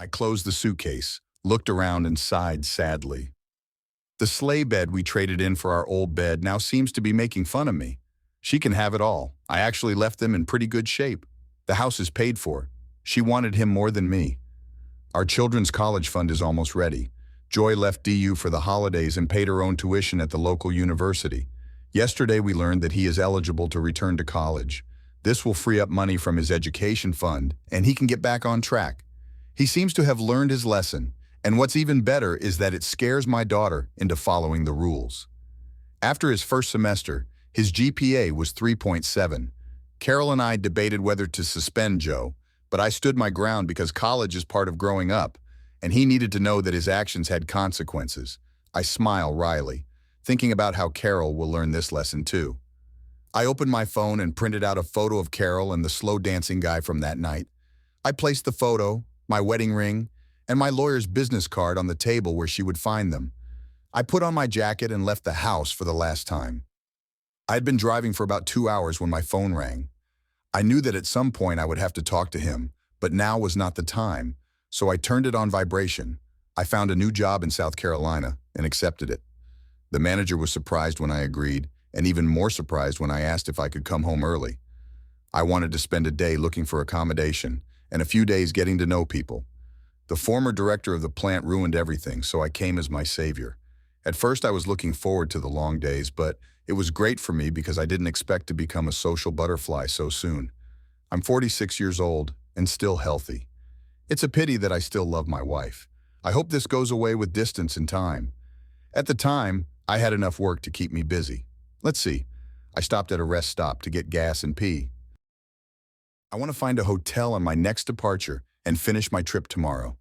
I closed the suitcase, looked around and sighed sadly. The sleigh bed we traded in for our old bed now seems to be making fun of me. She can have it all. I actually left them in pretty good shape. The house is paid for. She wanted him more than me. Our children's college fund is almost ready. Joy left DU for the holidays and paid her own tuition at the local university. Yesterday we learned that he is eligible to return to college. This will free up money from his education fund, and he can get back on track. He seems to have learned his lesson, and what's even better is that it scares my daughter into following the rules. After his first semester, his GPA was 3.7. Carol and I debated whether to suspend Joe, but I stood my ground because college is part of growing up, and he needed to know that his actions had consequences. I smile wryly, thinking about how Carol will learn this lesson too. I opened my phone and printed out a photo of Carol and the slow dancing guy from that night. I placed the photo, my wedding ring, and my lawyer's business card on the table where she would find them. I put on my jacket and left the house for the last time. I had been driving for about 2 hours when my phone rang. I knew that at some point I would have to talk to him, but now was not the time, so I turned it on vibration. I found a new job in South Carolina and accepted it. The manager was surprised when I agreed, and even more surprised when I asked if I could come home early. I wanted to spend a day looking for accommodation and a few days getting to know people. The former director of the plant ruined everything, so I came as my savior. At first I was looking forward to the long days, but it was great for me because I didn't expect to become a social butterfly so soon. I'm 46 years old and still healthy. It's a pity that I still love my wife. I hope this goes away with distance and time. At the time, I had enough work to keep me busy. Let's see. I stopped at a rest stop to get gas and pee. I want to find a hotel on my next departure and finish my trip tomorrow.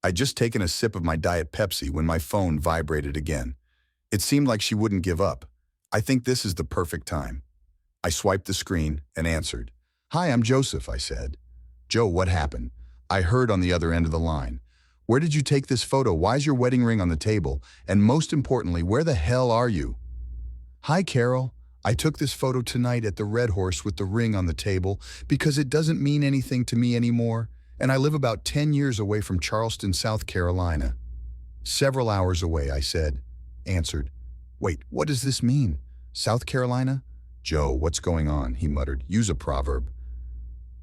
I'd just taken a sip of my Diet Pepsi when my phone vibrated again. It seemed like she wouldn't give up. I think this is the perfect time. I swiped the screen and answered. "Hi, I'm Joseph," I said. "Joe, what happened?" I heard on the other end of the line. "Where did you take this photo? Why's your wedding ring on the table? And most importantly, where the hell are you?" "Hi, Carol. I took this photo tonight at the Red Horse with the ring on the table because it doesn't mean anything to me anymore, and I live about 10 years away from Charleston, South Carolina." "Several hours away," I answered. "Wait, what does this mean? South Carolina?" "Joe, what's going on?" he muttered. "Use a proverb."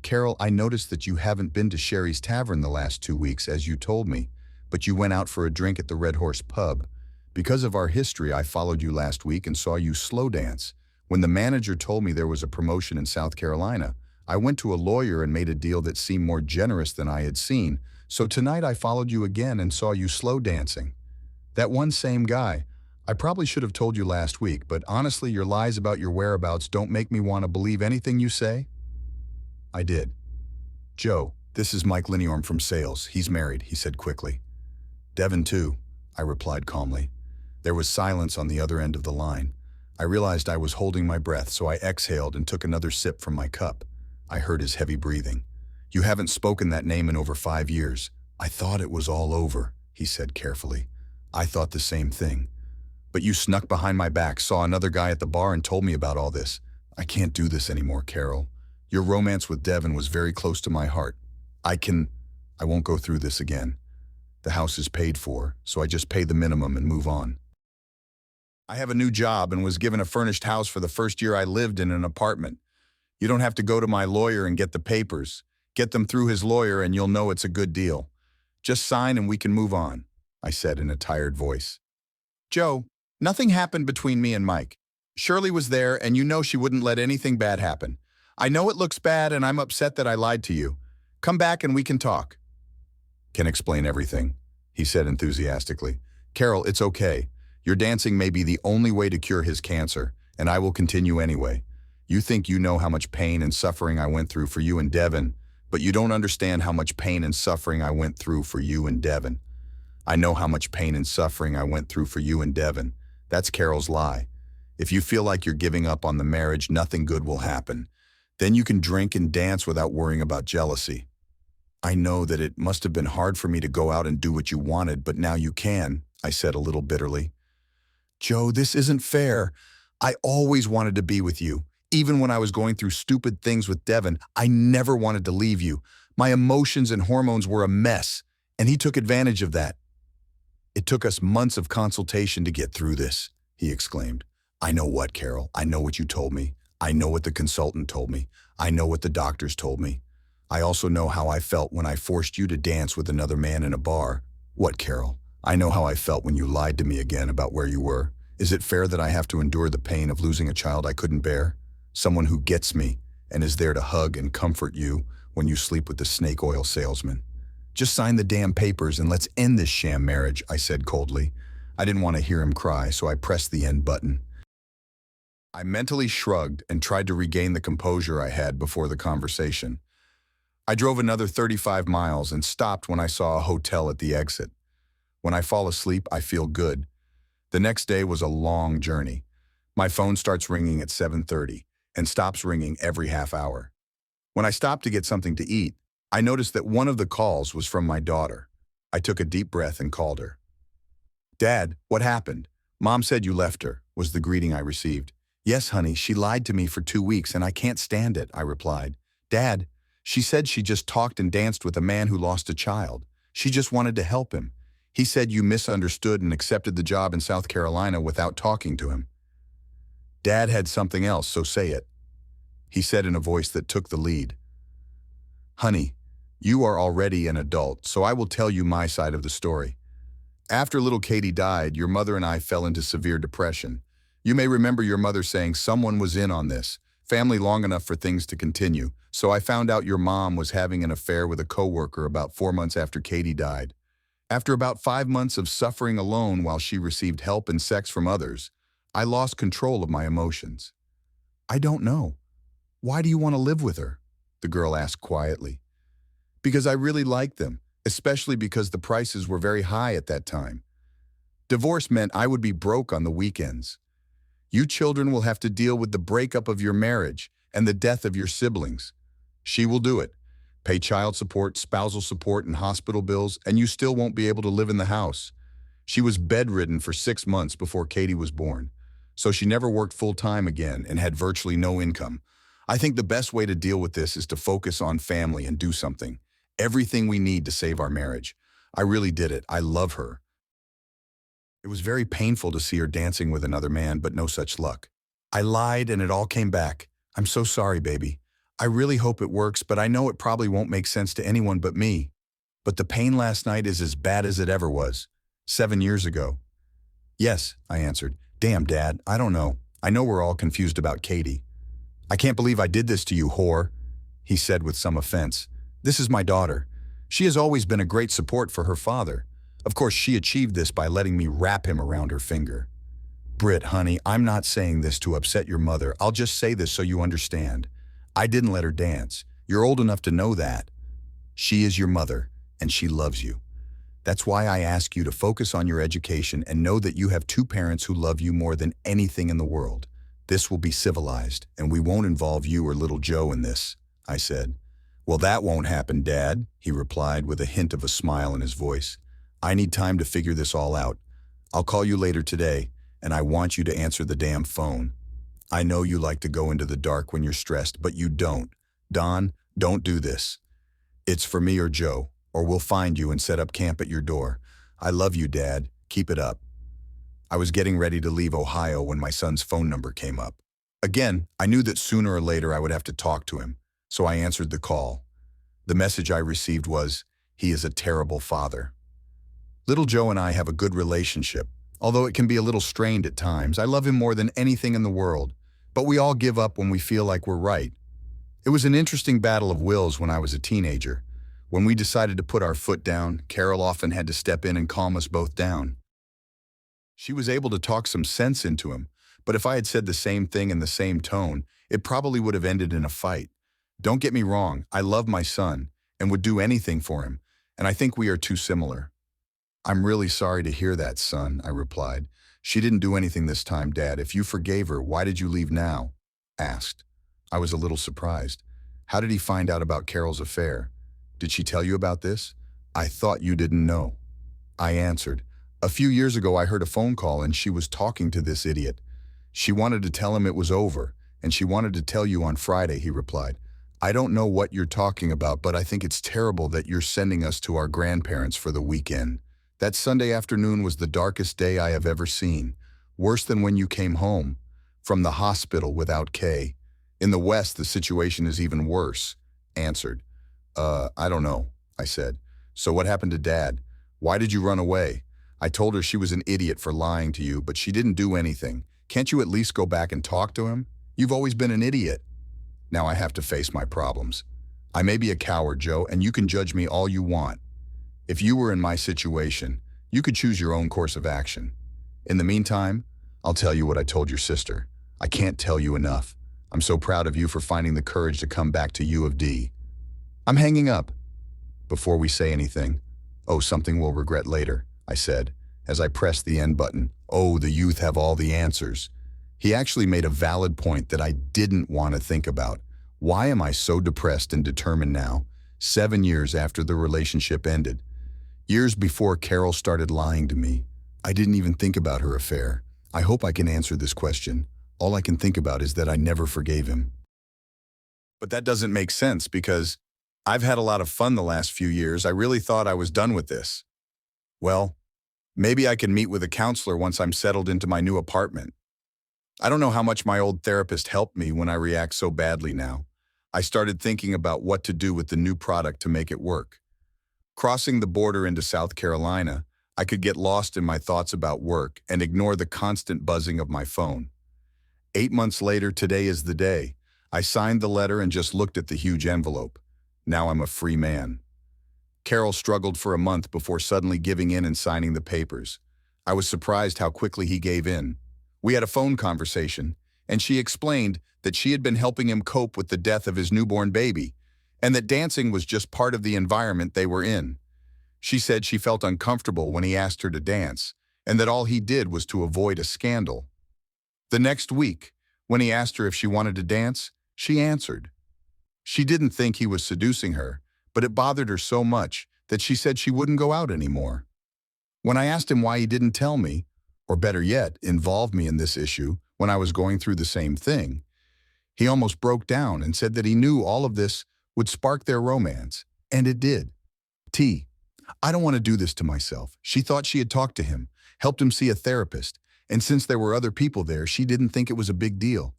"Carol, I noticed that you haven't been to Sherry's Tavern the last 2 weeks, as you told me, but you went out for a drink at the Red Horse Pub. Because of our history, I followed you last week and saw you slow dance. When the manager told me there was a promotion in South Carolina, I went to a lawyer and made a deal that seemed more generous than I had seen, so tonight I followed you again and saw you slow dancing. That one same guy. I probably should have told you last week, but honestly, your lies about your whereabouts don't make me want to believe anything you say." I did. "Joe, this is Mike Liniorm from sales. He's married," he said quickly. "Devin too," I replied calmly. There was silence on the other end of the line. I realized I was holding my breath, so I exhaled and took another sip from my cup. I heard his heavy breathing. "You haven't spoken that name in over 5 years. I thought it was all over," he said carefully. "I thought the same thing. But you snuck behind my back, saw another guy at the bar and told me about all this. I can't do this anymore, Carol. Your romance with Devin was very close to my heart. I won't go through this again. The house is paid for, so I just pay the minimum and move on. I have a new job and was given a furnished house for the first year I lived in an apartment. You don't have to go to my lawyer and get the papers. Get them through his lawyer and you'll know it's a good deal. Just sign and we can move on," I said in a tired voice. "Joe, nothing happened between me and Mike. Shirley was there and you know she wouldn't let anything bad happen. I know it looks bad and I'm upset that I lied to you. Come back and we can talk." "Can explain everything," he said enthusiastically. "Carol, it's okay. Your dancing may be the only way to cure his cancer, and I will continue anyway. You think you know how much pain and suffering I went through for you and Devin, but you don't understand how much pain and suffering I went through for you and Devin. I know how much pain and suffering I went through for you and Devin. That's Carol's lie. If you feel like you're giving up on the marriage, nothing good will happen. Then you can drink and dance without worrying about jealousy. I know that it must have been hard for me to go out and do what you wanted, but now you can," I said a little bitterly. "Joe, this isn't fair. I always wanted to be with you. Even when I was going through stupid things with Devin, I never wanted to leave you. My emotions and hormones were a mess. And he took advantage of that. It took us months of consultation to get through this, he exclaimed. I know what, Carol? I know what you told me. I know what the consultant told me. I know what the doctors told me. I also know how I felt when I forced you to dance with another man in a bar. What, Carol? I know how I felt when you lied to me again about where you were. Is it fair that I have to endure the pain of losing a child I couldn't bear? Someone who gets me and is there to hug and comfort you when you sleep with the snake oil salesman. Just sign the damn papers and let's end this sham marriage, I said coldly. I didn't want to hear him cry, so I pressed the end button. I mentally shrugged and tried to regain the composure I had before the conversation. I drove another 35 miles and stopped when I saw a hotel at the exit. When I fall asleep, I feel good. The next day was a long journey. My phone starts ringing at 7:30 and stops ringing every half hour. When I stopped to get something to eat, I noticed that one of the calls was from my daughter. I took a deep breath and called her. Dad, what happened? Mom said you left her, was the greeting I received. Yes, honey, she lied to me for 2 weeks and I can't stand it, I replied. Dad, she said she just talked and danced with a man who lost a child. She just wanted to help him. He said you misunderstood and accepted the job in South Carolina without talking to him. Dad had something else, so say it. He said in a voice that took the lead. Honey, you are already an adult, so I will tell you my side of the story. After little Katie died, your mother and I fell into severe depression. You may remember your mother saying someone was in on this, family long enough for things to continue, so I found out your mom was having an affair with a coworker about 4 months after Katie died. After about 5 months of suffering alone while she received help and sex from others, I lost control of my emotions. I don't know. Why do you want to live with her? The girl asked quietly. Because I really liked them, especially because the prices were very high at that time. Divorce meant I would be broke on the weekends. You children will have to deal with the breakup of your marriage and the death of your siblings. She will do it. Pay child support, spousal support, and hospital bills, and you still won't be able to live in the house. She was bedridden for 6 months before Katie was born, so she never worked full-time again and had virtually no income. I think the best way to deal with this is to focus on family and do something. Everything we need to save our marriage. I really did it. I love her. It was very painful to see her dancing with another man, but no such luck. I lied and it all came back. I'm so sorry, baby. I really hope it works, but I know it probably won't make sense to anyone but me. But the pain last night is as bad as it ever was. 7 years ago. Yes, I answered. Damn, Dad, I don't know. I know we're all confused about Katie. I can't believe I did this to you, whore, he said with some offense. This is my daughter. She has always been a great support for her father. Of course, she achieved this by letting me wrap him around her finger. Britt, honey, I'm not saying this to upset your mother. I'll just say this so you understand. I didn't let her dance. You're old enough to know that. She is your mother, and she loves you. That's why I ask you to focus on your education and know that you have 2 parents who love you more than anything in the world. This will be civilized, and we won't involve you or little Joe in this, I said. Well, that won't happen, Dad, he replied with a hint of a smile in his voice. I need time to figure this all out. I'll call you later today, and I want you to answer the damn phone. I know you like to go into the dark when you're stressed, but you don't. Don, don't do this. It's for me or Joe, or we'll find you and set up camp at your door. I love you, Dad. Keep it up. I was getting ready to leave Ohio when my son's phone number came up. Again, I knew that sooner or later I would have to talk to him, so I answered the call. The message I received was, he is a terrible father. Little Joe and I have a good relationship, although it can be a little strained at times. I love him more than anything in the world, but we all give up when we feel like we're right. It was an interesting battle of wills when I was a teenager. When we decided to put our foot down, Carol often had to step in and calm us both down. She was able to talk some sense into him, but if I had said the same thing in the same tone, it probably would have ended in a fight. Don't get me wrong, I love my son and would do anything for him, and I think we are too similar. I'm really sorry to hear that, son, I replied. She didn't do anything this time, Dad. If you forgave her, why did you leave now? Asked. I was a little surprised. How did he find out about Carol's affair? Did she tell you about this? I thought you didn't know. I answered. A few years ago, I heard a phone call and she was talking to this idiot. She wanted to tell him it was over, and she wanted to tell you on Friday, he replied. I don't know what you're talking about, but I think it's terrible that you're sending us to our grandparents for the weekend. That Sunday afternoon was the darkest day I have ever seen. Worse than when you came home from the hospital without Kay. In the West, the situation is even worse. Answered. I don't know, I said. So what happened to Dad? Why did you run away? I told her she was an idiot for lying to you, but she didn't do anything. Can't you at least go back and talk to him? You've always been an idiot. Now I have to face my problems. I may be a coward, Joe, and you can judge me all you want. If you were in my situation, you could choose your own course of action. In the meantime, I'll tell you what I told your sister. I can't tell you enough. I'm so proud of you for finding the courage to come back to U of D. I'm hanging up. Before we say anything, oh, something we'll regret later, I said, as I pressed the end button. Oh, the youth have all the answers. He actually made a valid point that I didn't want to think about. Why am I so depressed and determined now, 7 years after the relationship ended? Years before Carol started lying to me. I didn't even think about her affair. I hope I can answer this question. All I can think about is that I never forgave him. But that doesn't make sense because I've had a lot of fun the last few years. I really thought I was done with this. Well, maybe I can meet with a counselor once I'm settled into my new apartment. I don't know how much my old therapist helped me when I react so badly now. I started thinking about what to do with the new product to make it work. Crossing the border into South Carolina, I could get lost in my thoughts about work and ignore the constant buzzing of my phone. 8 months later, today is the day. I signed the letter and just looked at the huge envelope. Now I'm a free man. Carol struggled for a month before suddenly giving in and signing the papers. I was surprised how quickly he gave in. We had a phone conversation, and she explained that she had been helping him cope with the death of his newborn baby, and that dancing was just part of the environment they were in. She said she felt uncomfortable when he asked her to dance, and that all he did was to avoid a scandal. The next week, when he asked her if she wanted to dance, she answered. She didn't think he was seducing her, but it bothered her so much that she said she wouldn't go out anymore. When I asked him why he didn't tell me, or better yet, involve me in this issue when I was going through the same thing, he almost broke down and said that he knew all of this would spark their romance, and it did. I don't want to do this to myself. She thought she had talked to him, helped him see a therapist, and since there were other people there, she didn't think it was a big deal.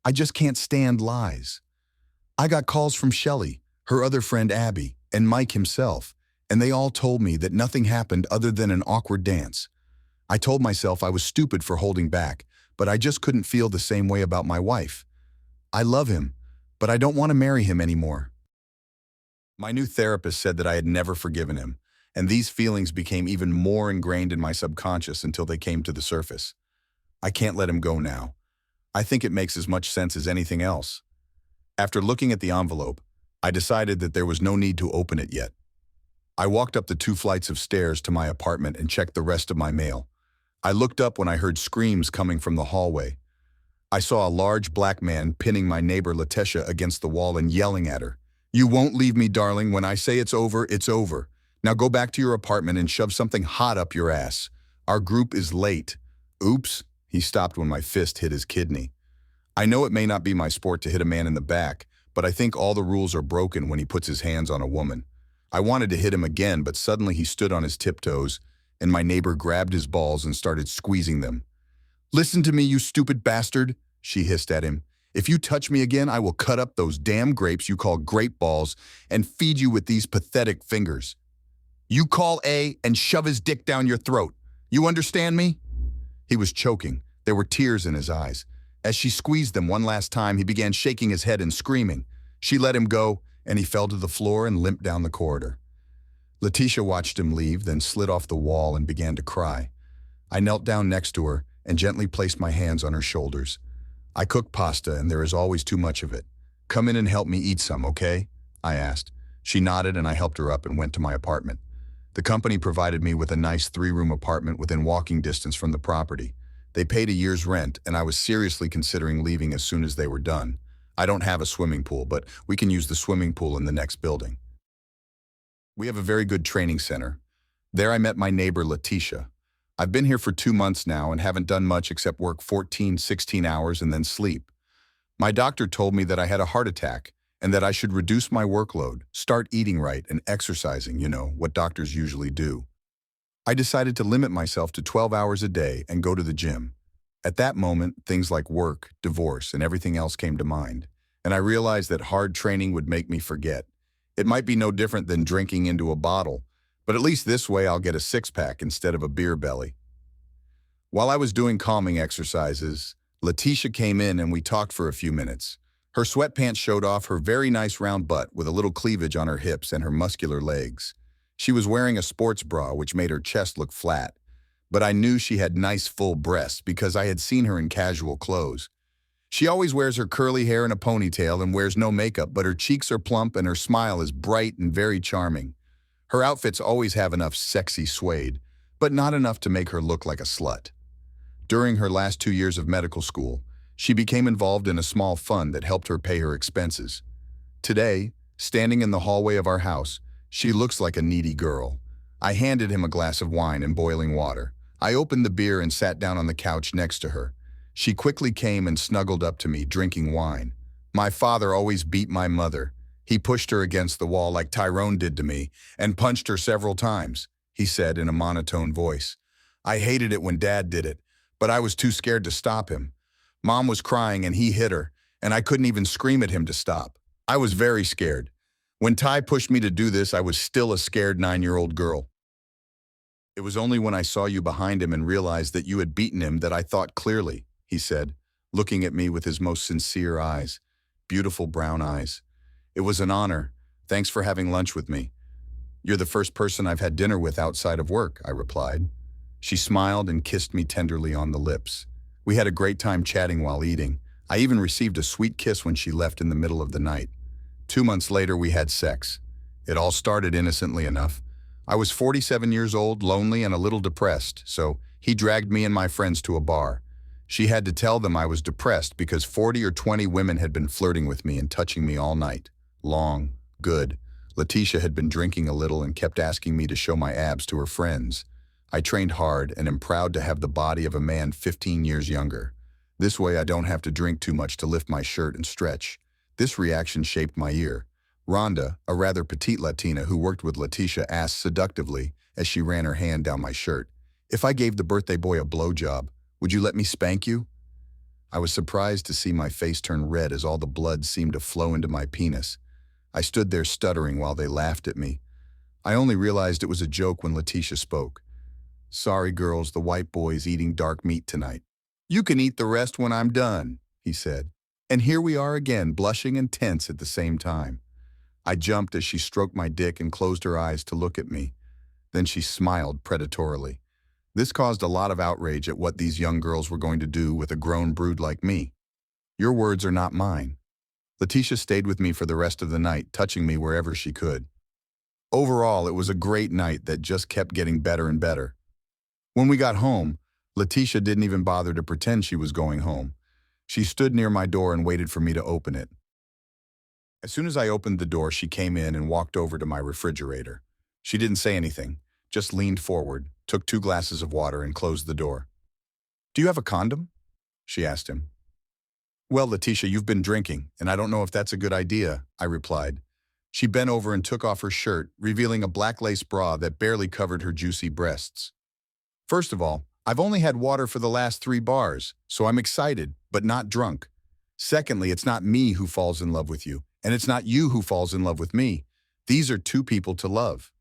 I just can't stand lies. I got calls from Shelley, her other friend Abby, and Mike himself, and they all told me that nothing happened other than an awkward dance. I told myself I was stupid for holding back, but I just couldn't feel the same way about my wife. I love him, but I don't want to marry him anymore. My new therapist said that I had never forgiven him, and these feelings became even more ingrained in my subconscious until they came to the surface. I can't let him go now. I think it makes as much sense as anything else. After looking at the envelope, I decided that there was no need to open it yet. I walked up the 2 flights of stairs to my apartment and checked the rest of my mail. I looked up when I heard screams coming from the hallway. I saw a large black man pinning my neighbor Letitia against the wall and yelling at her. "You won't leave me, darling. When I say it's over, it's over. Now go back to your apartment and shove something hot up your ass. Our group is late." Oops, he stopped when my fist hit his kidney. I know it may not be my sport to hit a man in the back, but I think all the rules are broken when he puts his hands on a woman. I wanted to hit him again, but suddenly he stood on his tiptoes, and my neighbor grabbed his balls and started squeezing them. "Listen to me, you stupid bastard," she hissed at him. "If you touch me again, I will cut up those damn grapes you call grape balls and feed you with these pathetic fingers. You call A and shove his dick down your throat. You understand me?" He was choking. There were tears in his eyes. As she squeezed them one last time, he began shaking his head and screaming. She let him go, and he fell to the floor and limped down the corridor. Letitia watched him leave, then slid off the wall and began to cry. I knelt down next to her and gently placed my hands on her shoulders. "I cook pasta, and there is always too much of it. Come in and help me eat some, okay?" I asked. She nodded, and I helped her up and went to my apartment. The company provided me with a nice 3-room apartment within walking distance from the property. They paid a year's rent, and I was seriously considering leaving as soon as they were done. I don't have a swimming pool, but we can use the swimming pool in the next building. We have a very good training center. There I met my neighbor, Letitia. I've been here for 2 months now and haven't done much except work 14, 16 hours and then sleep. My doctor told me that I had a heart attack and that I should reduce my workload, start eating right, and exercising, what doctors usually do. I decided to limit myself to 12 hours a day and go to the gym. At that moment, things like work, divorce, and everything else came to mind, and I realized that hard training would make me forget. It might be no different than drinking into a bottle, but at least this way I'll get a six-pack instead of a beer belly. While I was doing calming exercises, Letitia came in and we talked for a few minutes. Her sweatpants showed off her very nice round butt with a little cleavage on her hips and her muscular legs. She was wearing a sports bra which made her chest look flat, but I knew she had nice full breasts because I had seen her in casual clothes. She always wears her curly hair in a ponytail and wears no makeup, but her cheeks are plump and her smile is bright and very charming. Her outfits always have enough sexy suede, but not enough to make her look like a slut. During her last 2 years of medical school, she became involved in a small fund that helped her pay her expenses. Today, standing in the hallway of our house, she looks like a needy girl. I handed him a glass of wine and boiling water. I opened the beer and sat down on the couch next to her. She quickly came and snuggled up to me, drinking wine. My father always beat my mother. He pushed her against the wall like Tyrone did to me and punched her several times, he said in a monotone voice. I hated it when Dad did it, but I was too scared to stop him. Mom was crying and he hit her, and I couldn't even scream at him to stop. I was very scared. When Ty pushed me to do this, I was still a scared 9-year-old girl. It was only when I saw you behind him and realized that you had beaten him that I thought clearly, he said, looking at me with his most sincere eyes, beautiful brown eyes. It was an honor. Thanks for having lunch with me. You're the first person I've had dinner with outside of work, I replied. She smiled and kissed me tenderly on the lips. We had a great time chatting while eating. I even received a sweet kiss when she left in the middle of the night. 2 months later, we had sex. It all started innocently enough. I was 47 years old, lonely, and a little depressed, so he dragged me and my friends to a bar. She had to tell them I was depressed because 40 or 20 women had been flirting with me and touching me all night. Long, good. Letitia had been drinking a little and kept asking me to show my abs to her friends. I trained hard and am proud to have the body of a man 15 years younger. This way I don't have to drink too much to lift my shirt and stretch. This reaction shaped my ear. Rhonda, a rather petite Latina who worked with Letitia, asked seductively as she ran her hand down my shirt, "If I gave the birthday boy a blowjob, would you let me spank you?" I was surprised to see my face turn red as all the blood seemed to flow into my penis. I stood there stuttering while they laughed at me. I only realized it was a joke when Letitia spoke. "Sorry, girls, the white boy's eating dark meat tonight. You can eat the rest when I'm done," he said. And here we are again, blushing and tense at the same time. I jumped as she stroked my dick and closed her eyes to look at me. Then she smiled predatorily. This caused a lot of outrage at what these young girls were going to do with a grown brood like me. Your words are not mine. Letitia stayed with me for the rest of the night, touching me wherever she could. Overall, it was a great night that just kept getting better and better. When we got home, Letitia didn't even bother to pretend she was going home. She stood near my door and waited for me to open it. As soon as I opened the door, she came in and walked over to my refrigerator. She didn't say anything, just leaned forward, took 2 glasses of water, and closed the door. "Do you have a condom?" she asked him. "Well, Letitia, you've been drinking, and I don't know if that's a good idea," I replied. She bent over and took off her shirt, revealing a black lace bra that barely covered her juicy breasts. "First of all, I've only had water for the last 3 bars, so I'm excited, but not drunk. Secondly, it's not me who falls in love with you, and it's not you who falls in love with me. These are 2 people to love.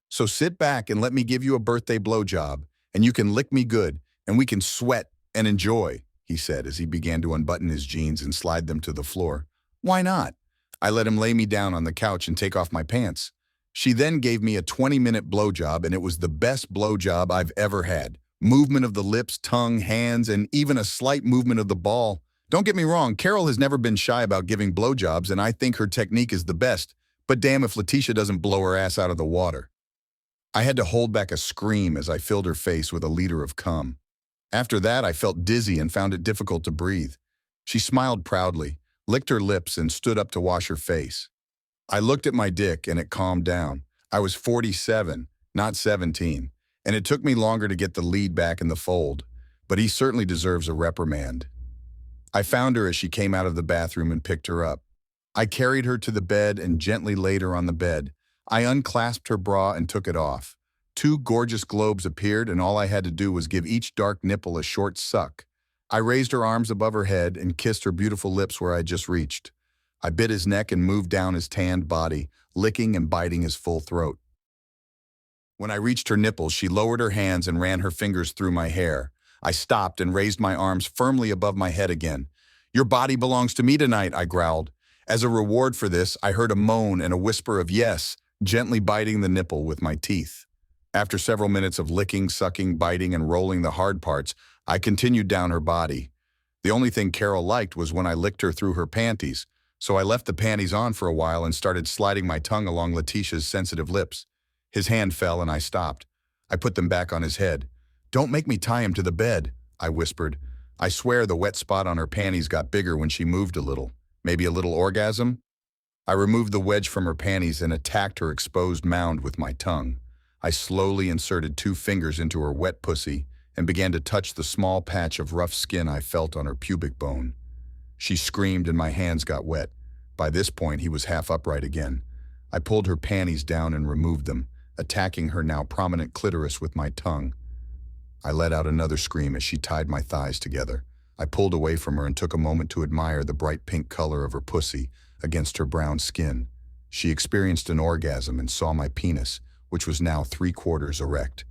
So sit back and let me give you a birthday blowjob, and you can lick me good, and we can sweat and enjoy," he said as he began to unbutton his jeans and slide them to the floor. "Why not?" I let him lay me down on the couch and take off my pants. She then gave me a 20-minute blowjob, and it was the best blowjob I've ever had. Movement of the lips, tongue, hands, and even a slight movement of the ball. Don't get me wrong, Carol has never been shy about giving blowjobs, and I think her technique is the best, but damn if Letitia doesn't blow her ass out of the water. I had to hold back a scream as I filled her face with a liter of cum. After that, I felt dizzy and found it difficult to breathe. She smiled proudly, licked her lips, and stood up to wash her face. I looked at my dick, and it calmed down. I was 47, not 17, and it took me longer to get the lead back in the fold, but he certainly deserves a reprimand. I found her as she came out of the bathroom and picked her up. I carried her to the bed and gently laid her on the bed. I unclasped her bra and took it off. Two gorgeous globes appeared, and all I had to do was give each dark nipple a short suck. I raised her arms above her head and kissed her beautiful lips where I had just reached. I bit his neck and moved down his tanned body, licking and biting his full throat. When I reached her nipples, she lowered her hands and ran her fingers through my hair. I stopped and raised my arms firmly above my head again. "Your body belongs to me tonight," I growled. As a reward for this, I heard a moan and a whisper of yes, gently biting the nipple with my teeth. After several minutes of licking, sucking, biting, and rolling the hard parts, I continued down her body. The only thing Carol liked was when I licked her through her panties, so I left the panties on for a while and started sliding my tongue along Letitia's sensitive lips. His hand fell and I stopped. I put them back on his head. "Don't make me tie him to the bed," I whispered. I swear the wet spot on her panties got bigger when she moved a little. Maybe a little orgasm? I removed the wedge from her panties and attacked her exposed mound with my tongue. I slowly inserted 2 fingers into her wet pussy and began to touch the small patch of rough skin I felt on her pubic bone. She screamed and my hands got wet. By this point, he was half upright again. I pulled her panties down and removed them, attacking her now prominent clitoris with my tongue. I let out another scream as she tied my thighs together. I pulled away from her and took a moment to admire the bright pink color of her pussy against her brown skin. She experienced an orgasm and saw my penis, which was now 3/4 erect.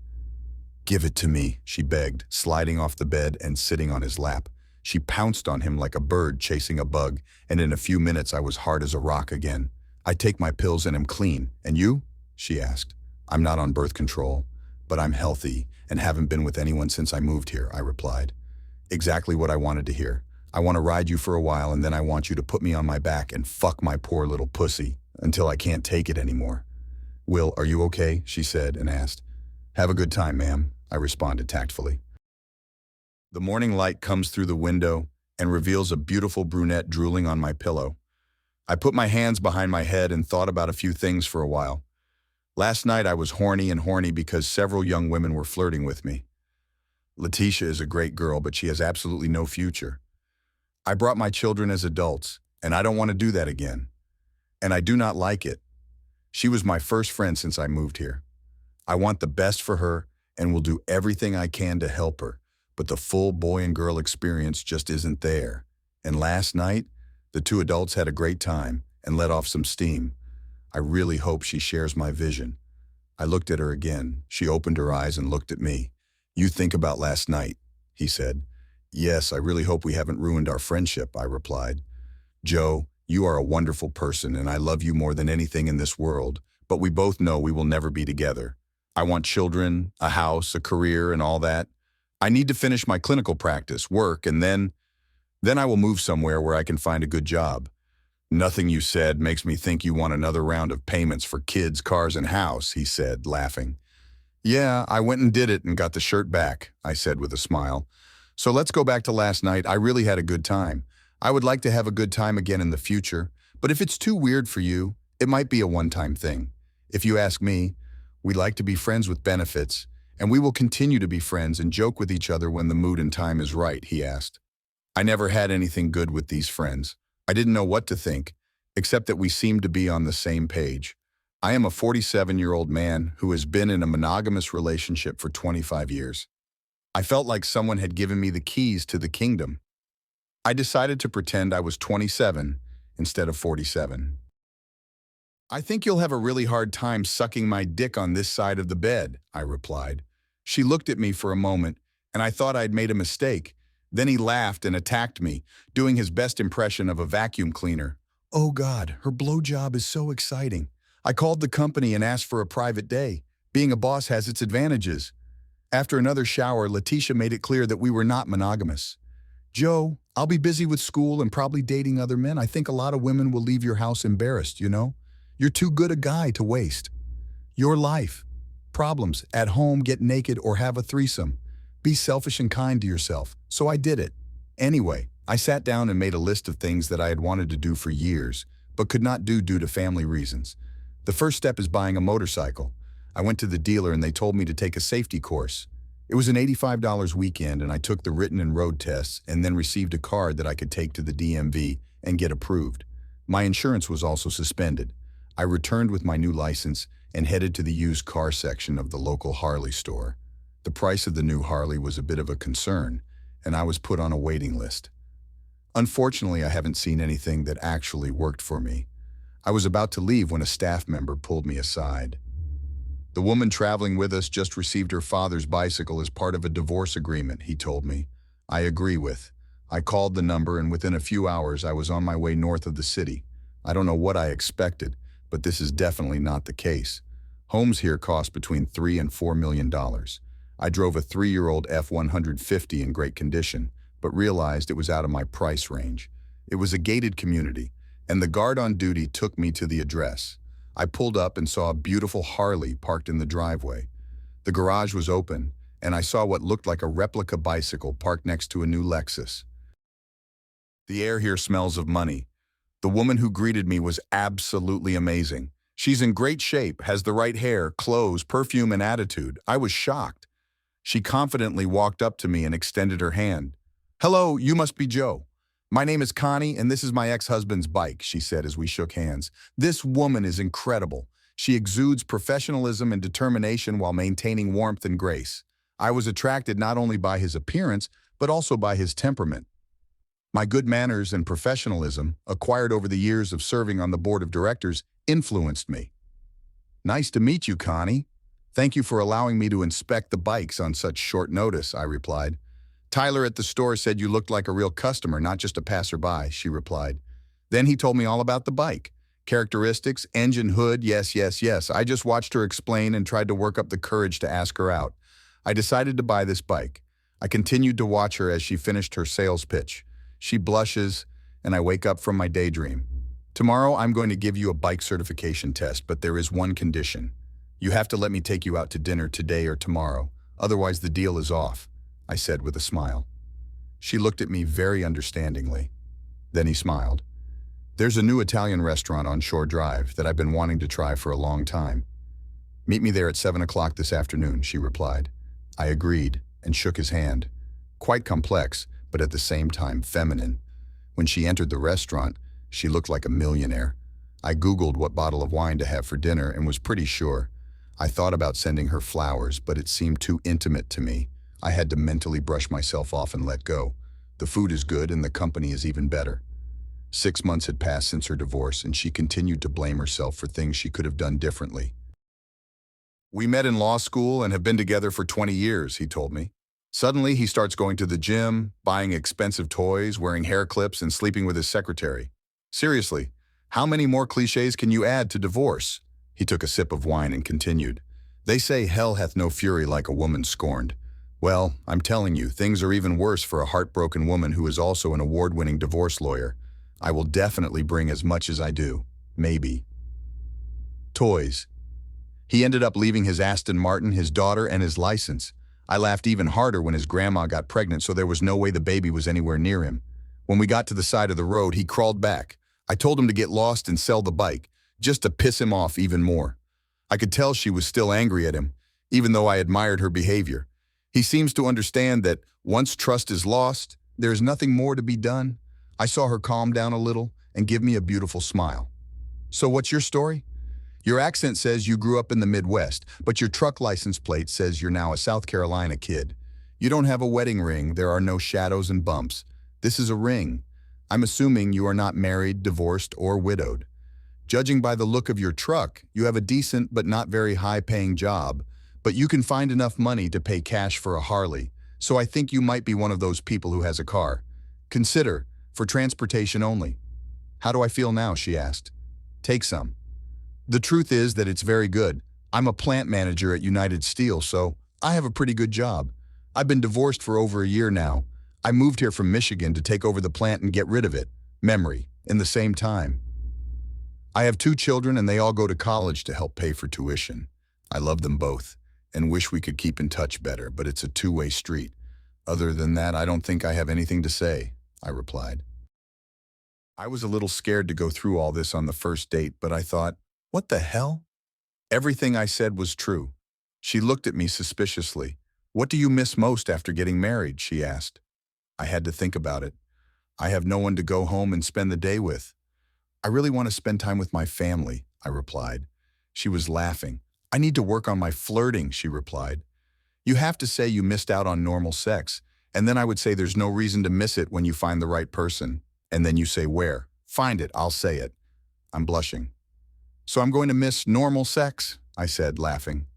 "Give it to me," she begged, sliding off the bed and sitting on his lap. She pounced on him like a bird chasing a bug, and in a few minutes I was hard as a rock again. "I take my pills and am clean. And you?" she asked. "I'm not on birth control, but I'm healthy and haven't been with anyone since I moved here," I replied. "Exactly what I wanted to hear. I want to ride you for a while and then I want you to put me on my back and fuck my poor little pussy until I can't take it anymore." "Will, are you okay?" she said and asked. "Have a good time, ma'am," I responded tactfully. The morning light comes through the window and reveals a beautiful brunette drooling on my pillow. I put my hands behind my head and thought about a few things for a while. Last night I was horny because several young women were flirting with me. Letitia is a great girl, but she has absolutely no future. I brought my children as adults, and I don't want to do that again. And I do not like it. She was my first friend since I moved here. I want the best for her and will do everything I can to help her, but the full boy and girl experience just isn't there. And last night, the 2 adults had a great time and let off some steam. I really hope she shares my vision. I looked at her again. She opened her eyes and looked at me. "You think about last night," he said. "Yes, I really hope we haven't ruined our friendship," I replied. "Joe, you are a wonderful person and I love you more than anything in this world, but we both know we will never be together. I want children, a house, a career, and all that. I need to finish my clinical practice, work, and then I will move somewhere where I can find a good job. Nothing you said makes me think you want another round of payments for kids, cars, and house," he said, laughing. "Yeah, I went and did it and got the shirt back," I said with a smile. "So let's go back to last night. I really had a good time. I would like to have a good time again in the future, but if it's too weird for you, it might be a one-time thing. If you ask me, we like to be friends with benefits, and we will continue to be friends and joke with each other when the mood and time is right," he asked. I never had anything good with these friends. I didn't know what to think, except that we seemed to be on the same page. I am a 47-year-old man who has been in a monogamous relationship for 25 years. I felt like someone had given me the keys to the kingdom. I decided to pretend I was 27 instead of 47. "I think you'll have a really hard time sucking my dick on this side of the bed," I replied. She looked at me for a moment, and I thought I'd made a mistake. Then he laughed and attacked me, doing his best impression of a vacuum cleaner. "Oh God, her blowjob is so exciting. I called the company and asked for a private day. Being a boss has its advantages." After another shower, Letitia made it clear that we were not monogamous. "Joe, I'll be busy with school and probably dating other men. I think a lot of women will leave your house embarrassed, you know? You're too good a guy to waste. Your life. Problems. At home, get naked or have a threesome. Be selfish and kind to yourself." So I did it. Anyway, I sat down and made a list of things that I had wanted to do for years, but could not do due to family reasons. The first step is buying a motorcycle. I went to the dealer and they told me to take a safety course. It was an $85 weekend and I took the written and road tests and then received a card that I could take to the DMV and get approved. My insurance was also suspended. I returned with my new license and headed to the used car section of the local Harley store. The price of the new Harley was a bit of a concern, and I was put on a waiting list. Unfortunately, I haven't seen anything that actually worked for me. I was about to leave when a staff member pulled me aside. "The woman traveling with us just received her father's bicycle as part of a divorce agreement," he told me. "I agree with." I called the number, and within a few hours I was on my way north of the city. I don't know what I expected, but this is definitely not the case. Homes here cost between $3 and $4 million. I drove a 3-year-old F-150 in great condition, but realized it was out of my price range. It was a gated community, and the guard on duty took me to the address. I pulled up and saw a beautiful Harley parked in the driveway. The garage was open, and I saw what looked like a replica bicycle parked next to a new Lexus. The air here smells of money. The woman who greeted me was absolutely amazing. She's in great shape, has the right hair, clothes, perfume, and attitude. I was shocked. She confidently walked up to me and extended her hand. "Hello, you must be Joe. My name is Connie, and this is my ex-husband's bike," she said as we shook hands. "This woman is incredible. She exudes professionalism and determination while maintaining warmth and grace. I was attracted not only by his appearance, but also by his temperament. My good manners and professionalism, acquired over the years of serving on the board of directors, influenced me." "Nice to meet you, Connie. Thank you for allowing me to inspect the bikes on such short notice," I replied. "Tyler at the store said you looked like a real customer, not just a passerby," she replied. Then he told me all about the bike. Characteristics, engine, hood, yes. I just watched her explain and tried to work up the courage to ask her out. I decided to buy this bike. I continued to watch her as she finished her sales pitch. She blushes, and I wake up from my daydream. "Tomorrow I'm going to give you a bike certification test, but there is one condition. You have to let me take you out to dinner today or tomorrow. Otherwise the deal is off," I said with a smile. She looked at me very understandingly. Then he smiled. "There's a new Italian restaurant on Shore Drive that I've been wanting to try for a long time. Meet me there at 7 o'clock this afternoon," she replied. I agreed and shook his hand. Quite complex, but at the same time feminine. When she entered the restaurant, she looked like a millionaire. I Googled what bottle of wine to have for dinner and was pretty sure. I thought about sending her flowers, but it seemed too intimate to me. I had to mentally brush myself off and let go. The food is good and the company is even better. 6 months had passed since her divorce, and she continued to blame herself for things she could have done differently. "We met in law school and have been together for 20 years, he told me. Suddenly, he starts going to the gym, buying expensive toys, wearing hair clips, and sleeping with his secretary. Seriously, how many more cliches can you add to divorce?" He took a sip of wine and continued. "They say hell hath no fury like a woman scorned. Well, I'm telling you, things are even worse for a heartbroken woman who is also an award-winning divorce lawyer. I will definitely bring as much as I do. Maybe." Toys. He ended up leaving his Aston Martin, his daughter, and his license. I laughed even harder when his grandma got pregnant, so there was no way the baby was anywhere near him. When we got to the side of the road, he crawled back. I told him to get lost and sell the bike, just to piss him off even more. I could tell she was still angry at him, even though I admired her behavior. He seems to understand that once trust is lost, there is nothing more to be done. I saw her calm down a little and give me a beautiful smile. "So what's your story? Your accent says you grew up in the Midwest, but your truck license plate says you're now a South Carolina kid. You don't have a wedding ring, there are no shadows and bumps. This is a ring. I'm assuming you are not married, divorced, or widowed. Judging by the look of your truck, you have a decent but not very high-paying job, but you can find enough money to pay cash for a Harley, so I think you might be one of those people who has a car. Consider, for transportation only." "How do I feel now?" she asked. "Take some." "The truth is that it's very good. I'm a plant manager at United Steel, so I have a pretty good job. I've been divorced for over a year now. I moved here from Michigan to take over the plant and get rid of it. Memory, in the same time. I have 2 children and they all go to college to help pay for tuition. I love them both and wish we could keep in touch better, but it's a two-way street. Other than that, I don't think I have anything to say," I replied. I was a little scared to go through all this on the first date, but I thought, what the hell? Everything I said was true. She looked at me suspiciously. "What do you miss most after getting married?" she asked. I had to think about it. "I have no one to go home and spend the day with." I really want to spend time with my family, I replied. She was laughing. I need to work on my flirting, she replied. You have to say you missed out on normal sex, and then I would say there's no reason to miss it when you find the right person. And then you say where. Find it, I'll say it. I'm blushing. So I'm going to miss normal sex, I said, laughing.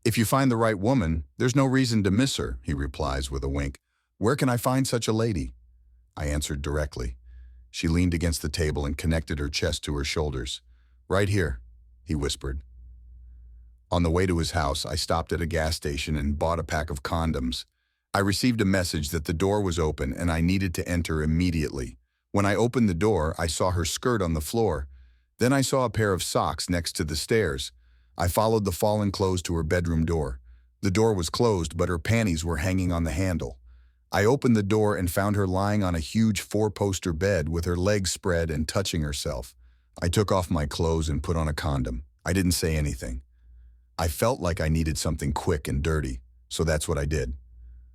If you find the right woman, there's no reason to miss her, he replies with a wink. Where can I find such a lady? I answered directly. She leaned against the table and connected her chest to her shoulders. Right here, he whispered. On the way to his house, I stopped at a gas station and bought a pack of condoms. I received a message that the door was open and I needed to enter immediately. When I opened the door, I saw her skirt on the floor. Then I saw a pair of socks next to the stairs. I followed the fallen clothes to her bedroom door. The door was closed, but her panties were hanging on the handle. I opened the door and found her lying on a huge 4-poster bed with her legs spread and touching herself. I took off my clothes and put on a condom. I didn't say anything. I felt like I needed something quick and dirty, so that's what I did.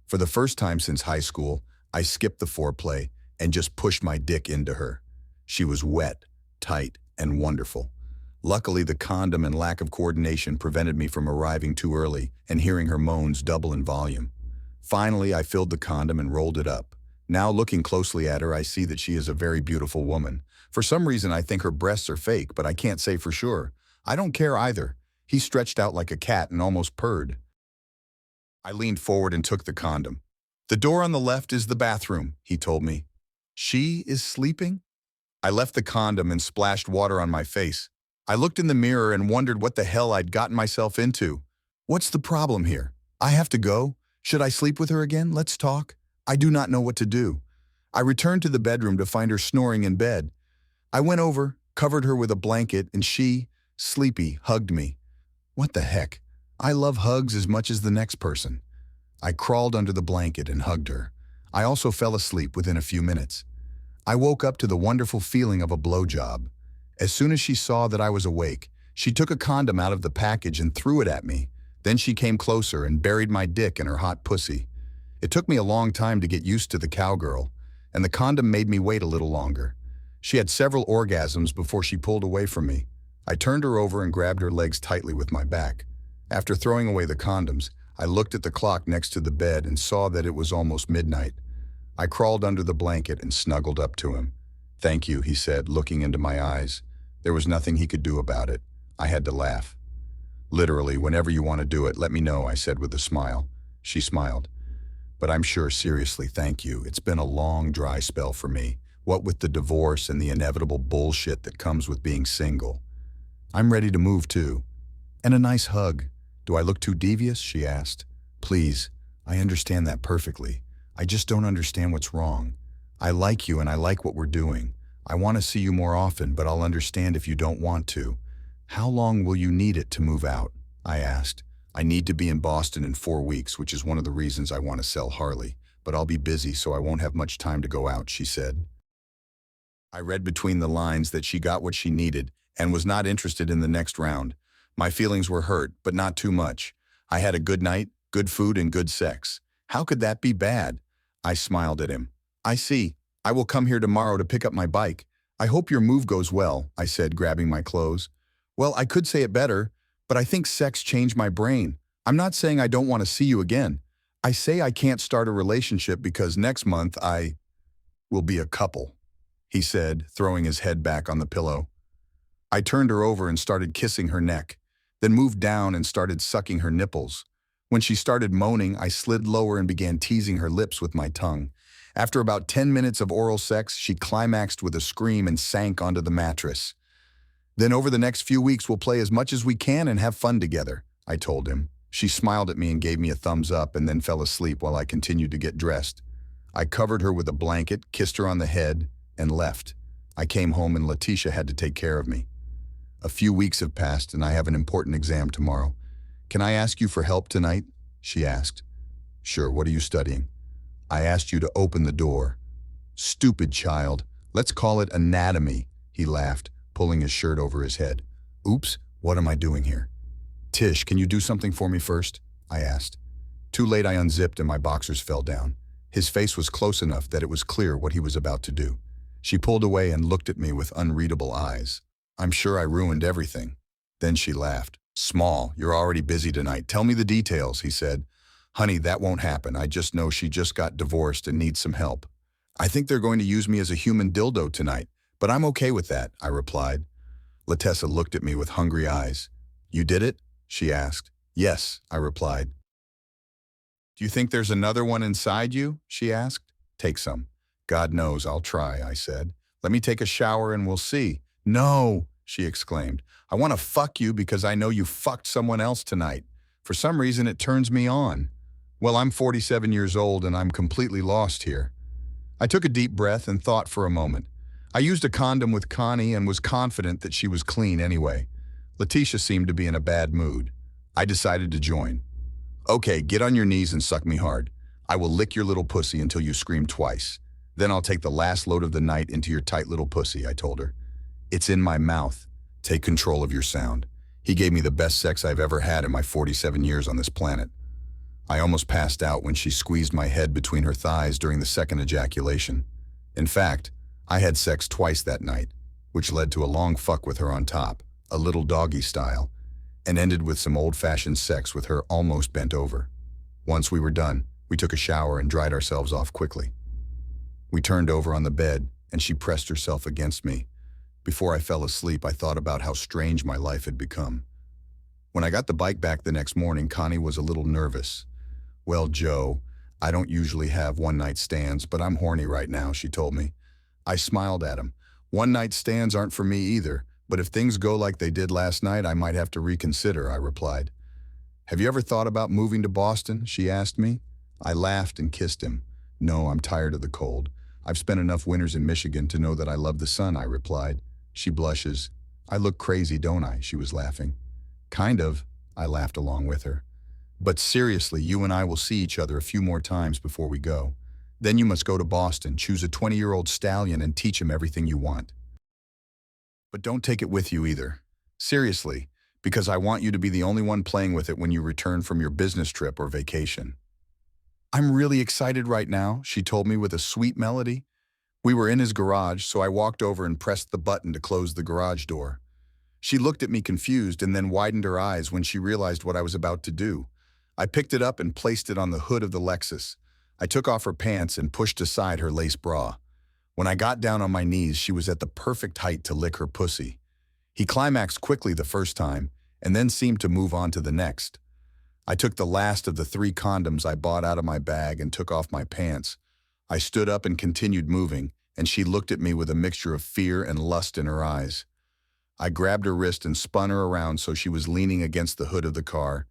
For the first time since high school, I skipped the foreplay and just pushed my dick into her. She was wet, tight, and wonderful. Luckily, the condom and lack of coordination prevented me from arriving too early and hearing her moans double in volume. Finally, I filled the condom and rolled it up. Now, looking closely at her, I see that she is a very beautiful woman. For some reason, I think her breasts are fake, but I can't say for sure. I don't care either. He stretched out like a cat and almost purred. I leaned forward and took the condom. The door on the left is the bathroom, he told me. She is sleeping? I left the condom and splashed water on my face. I looked in the mirror and wondered what the hell I'd gotten myself into. What's the problem here? I have to go? Should I sleep with her again? Let's talk. I do not know what to do. I returned to the bedroom to find her snoring in bed. I went over, covered her with a blanket, and she, sleepy, hugged me. What the heck? I love hugs as much as the next person. I crawled under the blanket and hugged her. I also fell asleep within a few minutes. I woke up to the wonderful feeling of a blowjob. As soon as she saw that I was awake, she took a condom out of the package and threw it at me. Then she came closer and buried my dick in her hot pussy. It took me a long time to get used to the cowgirl, and the condom made me wait a little longer. She had several orgasms before she pulled away from me. I turned her over and grabbed her legs tightly with my back. After throwing away the condoms, I looked at the clock next to the bed and saw that it was almost midnight. I crawled under the blanket and snuggled up to him. Thank you, he said, looking into my eyes. There was nothing he could do about it. I had to laugh. Literally, whenever you want to do it, let me know, I said with a smile. She smiled. But I'm sure, seriously, thank you. It's been a long, dry spell for me. What with the divorce and the inevitable bullshit that comes with being single. I'm ready to move too. And a nice hug. Do I look too devious? She asked. Please, I understand that perfectly. I just don't understand what's wrong. I like you and I like what we're doing. I want to see you more often, but I'll understand if you don't want to. How long will you need it to move out? I asked. I need to be in Boston in 4 weeks, which is one of the reasons I want to sell Harley, but I'll be busy so I won't have much time to go out, she said. I read between the lines that she got what she needed and was not interested in the next round. My feelings were hurt, but not too much. I had a good night, good food, and good sex. How could that be bad? I smiled at him. I see. I will come here tomorrow to pick up my bike. I hope your move goes well, I said, grabbing my clothes. Well, I could say it better, but I think sex changed my brain. I'm not saying I don't want to see you again. I say I can't start a relationship because next month I will be a couple, he said, throwing his head back on the pillow. I turned her over and started kissing her neck, then moved down and started sucking her nipples. When she started moaning, I slid lower and began teasing her lips with my tongue. After about 10 minutes of oral sex, she climaxed with a scream and sank onto the mattress. Then over the next few weeks, we'll play as much as we can and have fun together, I told him. She smiled at me and gave me a thumbs up and then fell asleep while I continued to get dressed. I covered her with a blanket, kissed her on the head, and left. I came home and Letitia had to take care of me. A few weeks have passed and I have an important exam tomorrow. Can I ask you for help tonight? She asked. Sure, what are you studying? I asked you to open the door. Stupid child. Let's call it anatomy, he laughed, pulling his shirt over his head. Oops, what am I doing here? Tish, can you do something for me first? I asked. Too late, I unzipped and my boxers fell down. His face was close enough that it was clear what he was about to do. She pulled away and looked at me with unreadable eyes. I'm sure I ruined everything. Then she laughed. Small, you're already busy tonight. Tell me the details, he said. Honey, that won't happen. I just know she just got divorced and needs some help. I think they're going to use me as a human dildo tonight, but I'm okay with that, I replied. Latessa looked at me with hungry eyes. You did it? She asked. Yes, I replied. Do you think there's another one inside you? She asked. Take some. God knows, I'll try, I said. Let me take a shower and we'll see. No, she exclaimed. I want to fuck you because I know you fucked someone else tonight. For some reason, it turns me on. Well, I'm 47 years old and I'm completely lost here. I took a deep breath and thought for a moment. I used a condom with Connie and was confident that she was clean anyway. Letitia seemed to be in a bad mood. I decided to join. Okay, get on your knees and suck me hard. I will lick your little pussy until you scream twice. Then I'll take the last load of the night into your tight little pussy, I told her. It's in my mouth. Take control of your sound. He gave me the best sex I've ever had in my 47 years on this planet. I almost passed out when she squeezed my head between her thighs during the second ejaculation. In fact, I had sex twice that night, which led to a long fuck with her on top, a little doggy style, and ended with some old-fashioned sex with her almost bent over. Once we were done, we took a shower and dried ourselves off quickly. We turned over on the bed, and she pressed herself against me. Before I fell asleep, I thought about how strange my life had become. When I got the bike back the next morning, Connie was a little nervous. Well, Joe, I don't usually have one-night stands, but I'm horny right now, she told me. I smiled at him. One-night stands aren't for me either, but if things go like they did last night, I might have to reconsider, I replied. Have you ever thought about moving to Boston? She asked me. I laughed and kissed him. No, I'm tired of the cold. I've spent enough winters in Michigan to know that I love the sun, I replied. She blushes. I look crazy, don't I? She was laughing. Kind of, I laughed along with her. But seriously, you and I will see each other a few more times before we go. Then you must go to Boston, choose a 20-year-old stallion and teach him everything you want. But don't take it with you either. Seriously, because I want you to be the only one playing with it when you return from your business trip or vacation. I'm really excited right now, she told me with a sweet melody. We were in his garage, so I walked over and pressed the button to close the garage door. She looked at me confused and then widened her eyes when she realized what I was about to do. I picked it up and placed it on the hood of the Lexus. I took off her pants and pushed aside her lace bra. When I got down on my knees, she was at the perfect height to lick her pussy. He climaxed quickly the first time and then seemed to move on to the next. I took the last of the 3 condoms I bought out of my bag and took off my pants. I stood up and continued moving, and she looked at me with a mixture of fear and lust in her eyes. I grabbed her wrist and spun her around so she was leaning against the hood of the car.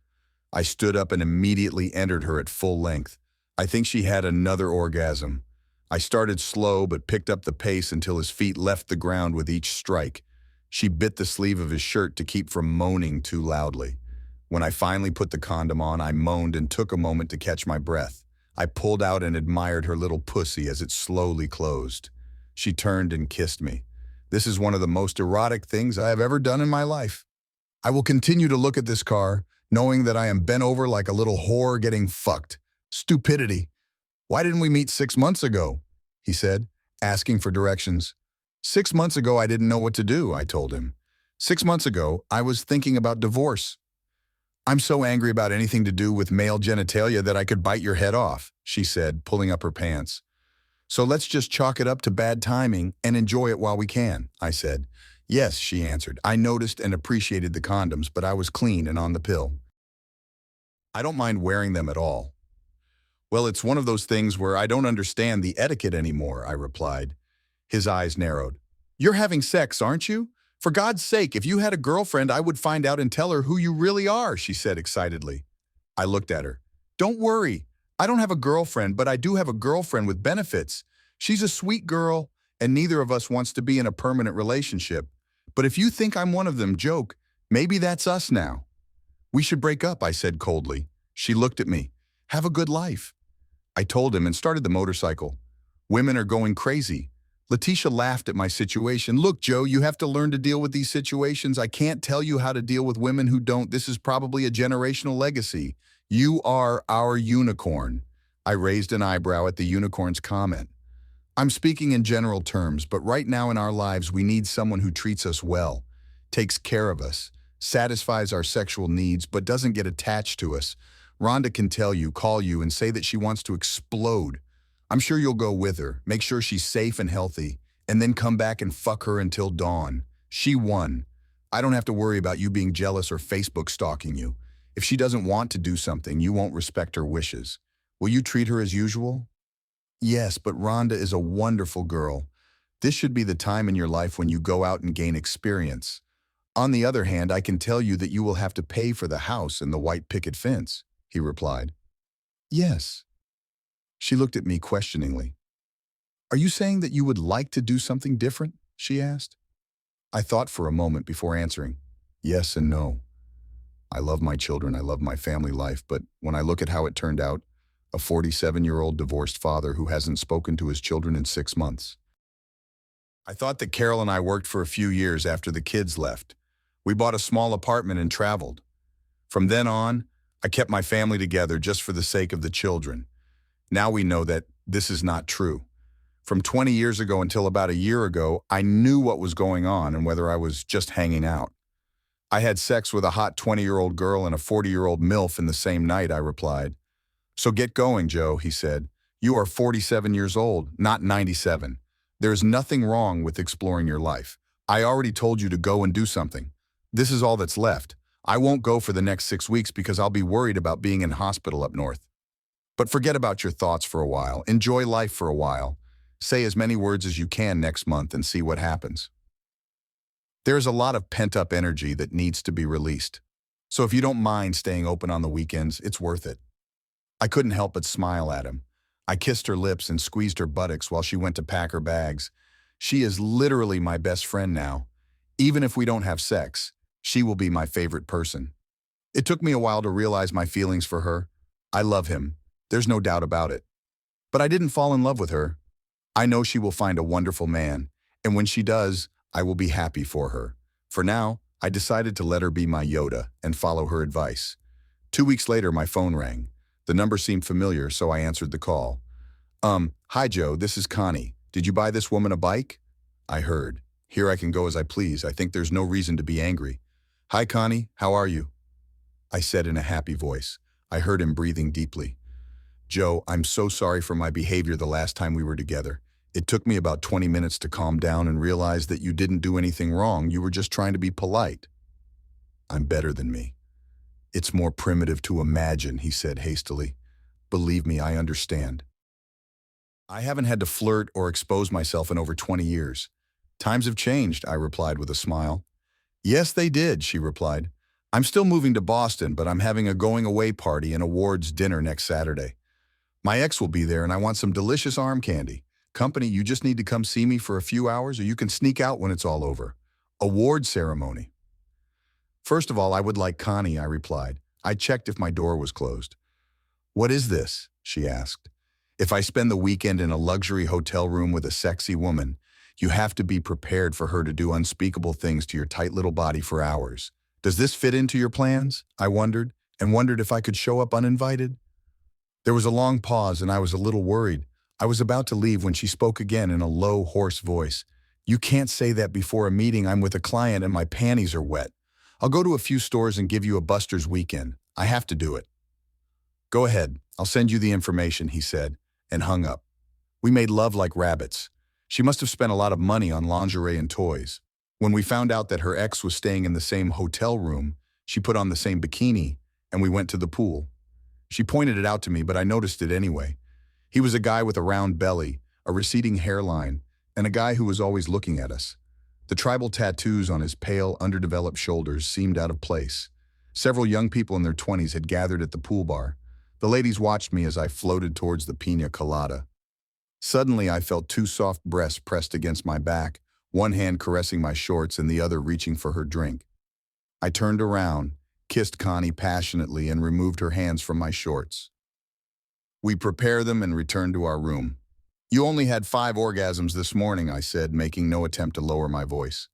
I stood up and immediately entered her at full length. I think she had another orgasm. I started slow but picked up the pace until his feet left the ground with each strike. She bit the sleeve of his shirt to keep from moaning too loudly. When I finally put the condom on, I moaned and took a moment to catch my breath. I pulled out and admired her little pussy as it slowly closed. She turned and kissed me. This is one of the most erotic things I have ever done in my life. I will continue to look at this car, knowing that I am bent over like a little whore getting fucked. Stupidity. Why didn't we meet 6 months ago? He said, asking for directions. 6 months ago, I didn't know what to do, I told him. 6 months ago, I was thinking about divorce. I'm so angry about anything to do with male genitalia that I could bite your head off, she said, pulling up her pants. So let's just chalk it up to bad timing and enjoy it while we can, I said. Yes, she answered. I noticed and appreciated the condoms, but I was clean and on the pill. I don't mind wearing them at all. Well, it's one of those things where I don't understand the etiquette anymore, I replied. His eyes narrowed. You're having sex, aren't you? For God's sake, if you had a girlfriend, I would find out and tell her who you really are, she said excitedly. I looked at her. Don't worry. I don't have a girlfriend, but I do have a girlfriend with benefits. She's a sweet girl, and neither of us wants to be in a permanent relationship. But if you think I'm one of them, joke, maybe that's us now. We should break up, I said coldly. She looked at me. Have a good life. I told him and started the motorcycle. Women are going crazy. Letitia laughed at my situation. Look, Joe, you have to learn to deal with these situations. I can't tell you how to deal with women who don't. This is probably a generational legacy. You are our unicorn. I raised an eyebrow at the unicorn's comment. I'm speaking in general terms, but right now in our lives we need someone who treats us well, takes care of us, satisfies our sexual needs, but doesn't get attached to us. Rhonda can call you and say that she wants to explode. I'm sure you'll go with her, make sure she's safe and healthy, and then come back and fuck her until dawn. She won. I don't have to worry about you being jealous or Facebook stalking you. If she doesn't want to do something, you won't respect her wishes. Will you treat her as usual? Yes, but Rhonda is a wonderful girl. This should be the time in your life when you go out and gain experience. On the other hand, I can tell you that you will have to pay for the house and the white picket fence, he replied. Yes. She looked at me questioningly. Are you saying that you would like to do something different? She asked. I thought for a moment before answering. Yes and no. I love my children, I love my family life, but when I look at how it turned out, a 47-year-old divorced father who hasn't spoken to his children in 6 months. I thought that Carol and I worked for a few years after the kids left. We bought a small apartment and traveled. From then on, I kept my family together just for the sake of the children. Now we know that this is not true. From 20 years ago until about a year ago, I knew what was going on and whether I was just hanging out. I had sex with a hot 20-year-old girl and a 40-year-old MILF in the same night, I replied. So get going, Joe, he said. You are 47 years old, not 97. There is nothing wrong with exploring your life. I already told you to go and do something. This is all that's left. I won't go for the next 6 weeks because I'll be worried about being in hospital up north. But forget about your thoughts for a while. Enjoy life for a while. Say as many words as you can next month and see what happens. There is a lot of pent-up energy that needs to be released. So if you don't mind staying open on the weekends, it's worth it. I couldn't help but smile at him. I kissed her lips and squeezed her buttocks while she went to pack her bags. She is literally my best friend now. Even if we don't have sex, she will be my favorite person. It took me a while to realize my feelings for her. I love him. There's no doubt about it. But I didn't fall in love with her. I know she will find a wonderful man, and when she does, I will be happy for her. For now, I decided to let her be my Yoda and follow her advice. 2 weeks later, my phone rang. The number seemed familiar, so I answered the call. Hi Joe, this is Connie. Did you buy this woman a bike? I heard. Here I can go as I please. I think there's no reason to be angry. Hi Connie, how are you? I said in a happy voice. I heard him breathing deeply. Joe, I'm so sorry for my behavior the last time we were together. It took me about 20 minutes to calm down and realize that you didn't do anything wrong. You were just trying to be polite. I'm better than me. It's more primitive to imagine, he said hastily. Believe me, I understand. I haven't had to flirt or expose myself in over 20 years. Times have changed, I replied with a smile. Yes, they did, she replied. I'm still moving to Boston, but I'm having a going-away party and awards dinner next Saturday. My ex will be there and I want some delicious arm candy. Company, you just need to come see me for a few hours or you can sneak out when it's all over. Award ceremony. First of all, I would like Connie, I replied. I checked if my door was closed. What is this? She asked. If I spend the weekend in a luxury hotel room with a sexy woman, you have to be prepared for her to do unspeakable things to your tight little body for hours. Does this fit into your plans? I wondered, and wondered if I could show up uninvited. There was a long pause and I was a little worried. I was about to leave when she spoke again in a low, hoarse voice. You can't say that before a meeting. I'm with a client and my panties are wet. I'll go to a few stores and give you a Buster's weekend. I have to do it. Go ahead. I'll send you the information, he said, and hung up. We made love like rabbits. She must have spent a lot of money on lingerie and toys. When we found out that her ex was staying in the same hotel room, she put on the same bikini, and we went to the pool. She pointed it out to me, but I noticed it anyway. He was a guy with a round belly, a receding hairline, and a guy who was always looking at us. The tribal tattoos on his pale, underdeveloped shoulders seemed out of place. Several young people in their 20s had gathered at the pool bar. The ladies watched me as I floated towards the pina colada. Suddenly, I felt two soft breasts pressed against my back, one hand caressing my shorts and the other reaching for her drink. I turned around, kissed Connie passionately, and removed her hands from my shorts. We prepared them and returned to our room. You only had 5 orgasms this morning, I said, making no attempt to lower my voice.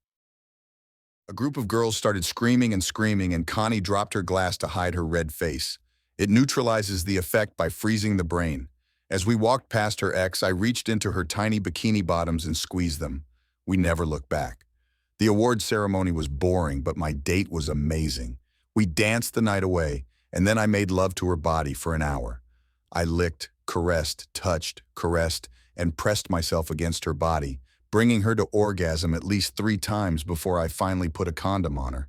A group of girls started screaming and Connie dropped her glass to hide her red face. It neutralizes the effect by freezing the brain. As we walked past her ex, I reached into her tiny bikini bottoms and squeezed them. We never looked back. The award ceremony was boring, but my date was amazing. We danced the night away, and then I made love to her body for an hour. I licked, caressed, touched, caressed, and pressed myself against her body, bringing her to orgasm at least 3 times before I finally put a condom on her.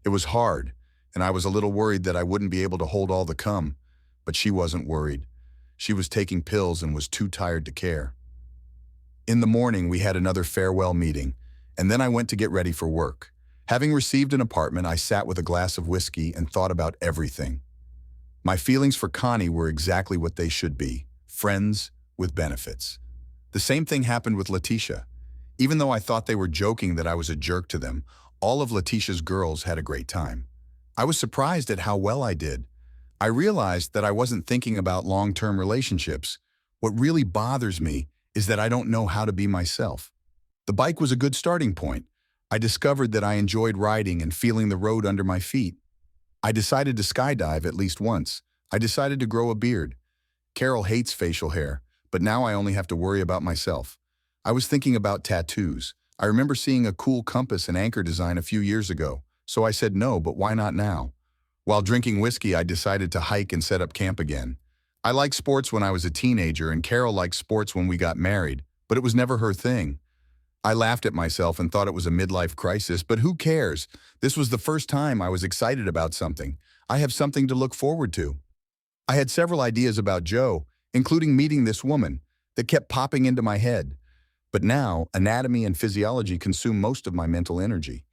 It was hard, and I was a little worried that I wouldn't be able to hold all the cum, but she wasn't worried. She was taking pills and was too tired to care. In the morning, we had another farewell meeting, and then I went to get ready for work. Having received an apartment, I sat with a glass of whiskey and thought about everything. My feelings for Connie were exactly what they should be, friends with benefits. The same thing happened with Letitia. Even though I thought they were joking that I was a jerk to them, all of Letitia's girls had a great time. I was surprised at how well I did. I realized that I wasn't thinking about long-term relationships. What really bothers me is that I don't know how to be myself. The bike was a good starting point. I discovered that I enjoyed riding and feeling the road under my feet. I decided to skydive at least once. I decided to grow a beard. Carol hates facial hair, but now I only have to worry about myself. I was thinking about tattoos. I remember seeing a cool compass and anchor design a few years ago, so I said no, but why not now? While drinking whiskey, I decided to hike and set up camp again. I liked sports when I was a teenager, and Carol liked sports when we got married, but it was never her thing. I laughed at myself and thought it was a midlife crisis, but who cares? This was the first time I was excited about something. I have something to look forward to. I had several ideas about Joe, including meeting this woman, that kept popping into my head. But now, anatomy and physiology consume most of my mental energy.